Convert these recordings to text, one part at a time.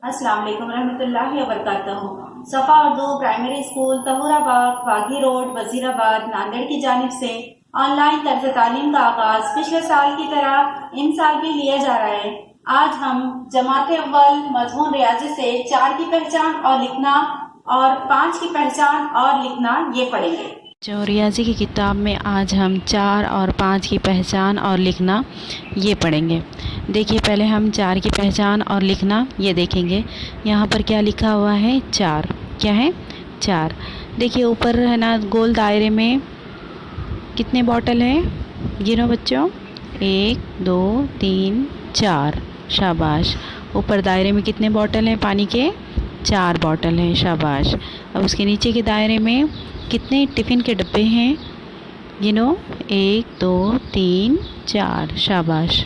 अस्सलाम वालेकुम रहमतुल्लाहि व बरकातहू। सफ़ा उर्दू प्राइमरी स्कूल तहूराबाद बागी रोड वजीराबाद नांदेड़ की जानिब से ऑनलाइन तर्ज तालीम का आगाज पिछले साल की तरह इन साल भी लिया जा रहा है। आज हम जमात अव्वल मजमून रियाजी से 4 की पहचान और लिखना और 5 की पहचान और लिखना ये पढ़ेंगे। जो रियाजी की किताब में आज हम 4 और 5 की पहचान और लिखना ये पढ़ेंगे। देखिए, पहले हम 4 की पहचान और लिखना ये देखेंगे। यहाँ पर क्या लिखा हुआ है? 4। क्या है? 4। देखिए ऊपर है ना, गोल दायरे में कितने बॉटल हैं? गिनो बच्चों। 1 2 3 4। शाबाश। ऊपर दायरे में कितने बॉटल हैं पानी के? 4 बॉटल हैं। शाबाश। अब उसके नीचे के दायरे में कितने टिफ़िन के डब्बे हैं? गिनो। 1 2 3 4। शाबाश।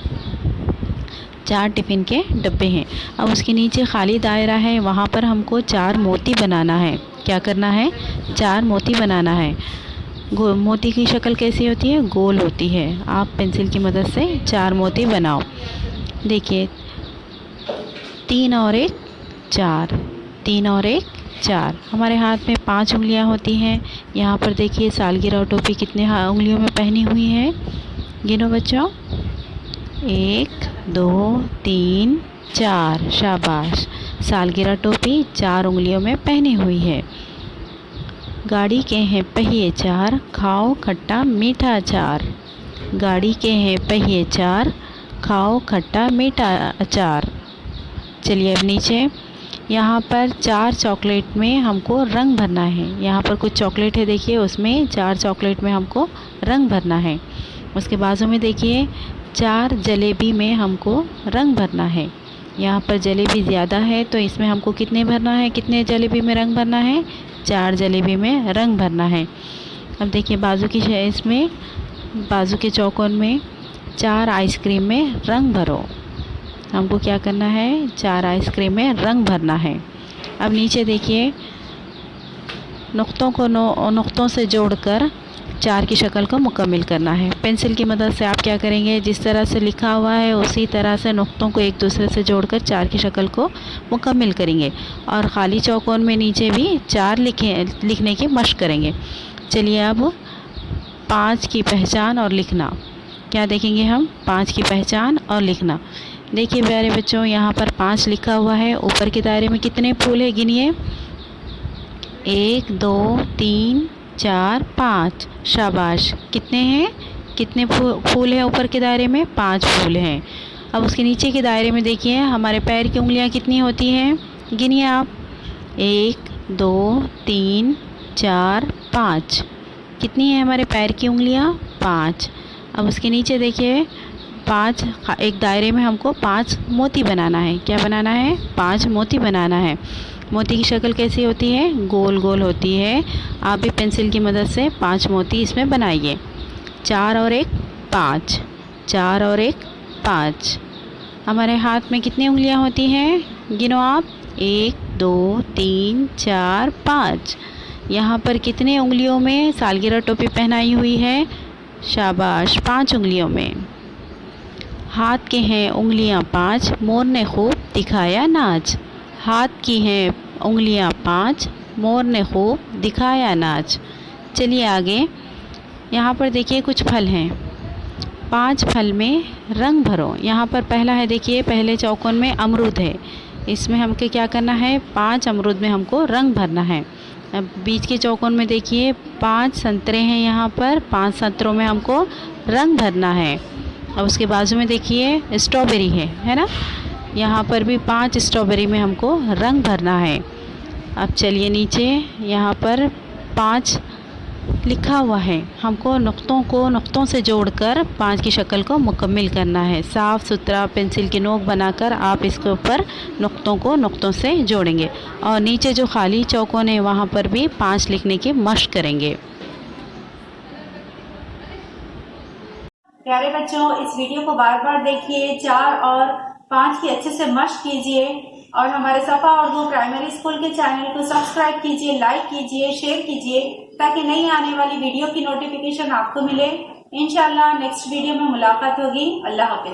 4 टिफ़िन के डब्बे हैं। अब उसके नीचे खाली दायरा है, वहाँ पर हमको 4 मोती बनाना है। क्या करना है? 4 मोती बनाना है। मोती की शक्ल कैसी होती है? गोल होती है। आप पेंसिल की मदद से 4 मोती बनाओ। देखिए, 3 और 1 4। 3 और 1 4। हमारे हाथ में 5 उंगलियां होती हैं। यहाँ पर देखिए सालगिरह टोपी कितने उंगलियों में पहनी हुई है? गिनो बच्चों। 1 2 3 4। शाबाश। सालगिरह टोपी 4 उंगलियों में पहनी हुई है। गाड़ी के हैं पहिए 4, खाओ खट्टा मीठा अचार। गाड़ी के हैं पहिए 4, खाओ खट्टा मीठा अचार। चलिए अब नीचे, यहाँ पर 4 चॉकलेट में हमको रंग भरना है। यहाँ पर कुछ चॉकलेट है, देखिए उसमें 4 चॉकलेट में हमको रंग भरना है। उसके बाजू में देखिए 4 जलेबी में हमको रंग भरना है। यहाँ पर जलेबी ज़्यादा है तो इसमें हमको कितने भरना है? कितने जलेबी में रंग भरना है? 4 जलेबी में रंग भरना है। अब देखिए बाजू की इसमें बाजू के चौकोन में 4 आइसक्रीम में रंग भरो। हमको क्या करना है? 4 आइसक्रीम में रंग भरना है। अब नीचे देखिए, नुक्तों को नुक्तों से जोड़कर 4 की शक्ल को मुकम्मल करना है। पेंसिल की मदद से आप क्या करेंगे? जिस तरह से लिखा हुआ है उसी तरह से नुक्तों को एक दूसरे से जोड़कर 4 की शक्ल को मुकम्मल करेंगे और ख़ाली चौकोन में नीचे भी 4 लिखने की मशक करेंगे। चलिए अब 5 की पहचान और लिखना क्या देखेंगे हम? 5 की पहचान और लिखना। देखिए प्यारे बच्चों, यहाँ पर 5 लिखा हुआ है। ऊपर के दायरे में कितने फूल है? गिनिए। 1 2 3 4 5। शाबाश। कितने हैं? कितने फूल हैं ऊपर के दायरे में? 5 फूल हैं। अब उसके नीचे के दायरे में देखिए हमारे पैर की उंगलियां कितनी होती हैं? गिनिए आप। 1 2 3 4 5। कितनी है हमारे पैर की उंगलियां? 5। अब उसके नीचे देखिए 5 एक दायरे में हमको 5 मोती बनाना है। क्या बनाना है? 5 मोती बनाना है। मोती की शक्ल कैसी होती है? गोल गोल होती है। आप भी पेंसिल की मदद से 5 मोती इसमें बनाइए। 4 और 1 5। 4 और 1 5। हमारे हाथ में कितनी उंगलियां होती हैं? गिनो आप। 1 2 3 4 5। यहाँ पर कितने उंगलियों में सालगिरह टोपी पहनाई हुई है? शाबाश, 5 उंगलियों में। हाथ के हैं उंगलियां 5, मोर ने खूब दिखाया नाच। हाथ की हैं उंगलियां 5, मोर ने खूब दिखाया नाच। चलिए आगे, यहाँ पर देखिए कुछ फल हैं। 5 फल में रंग भरो। यहाँ पर पहला है, देखिए पहले चौकोन में अमरूद है। इसमें हमको क्या करना है? 5 अमरूद में हमको रंग भरना है। अब बीच के चौकोन में देखिए 5 संतरे हैं। यहाँ पर 5 संतरों में हमको रंग भरना है। अब उसके बाजू में देखिए स्ट्रॉबेरी है ना? यहाँ पर भी 5 स्ट्रॉबेरी में हमको रंग भरना है। अब चलिए नीचे, यहाँ पर 5 लिखा हुआ है। हमको नुक्तों से जोड़कर 5 की शक्ल को मुकम्मल करना है। साफ़ सुथरा पेंसिल की नोक बनाकर आप इसके ऊपर नुक्तों से जोड़ेंगे और नीचे जो खाली चौकोन है वहाँ पर भी 5 लिखने की मशक करेंगे। प्यारे बच्चों, इस वीडियो को बार बार देखिए, 4 और 5 की अच्छे से मशक कीजिए और हमारे सफ़ा उर्दू प्राइमरी स्कूल के चैनल को सब्सक्राइब कीजिए, लाइक कीजिए, शेयर कीजिए ताकि नई आने वाली वीडियो की नोटिफिकेशन आपको मिले। इंशाल्लाह नेक्स्ट वीडियो में मुलाकात होगी। अल्लाह हाफ़िज़।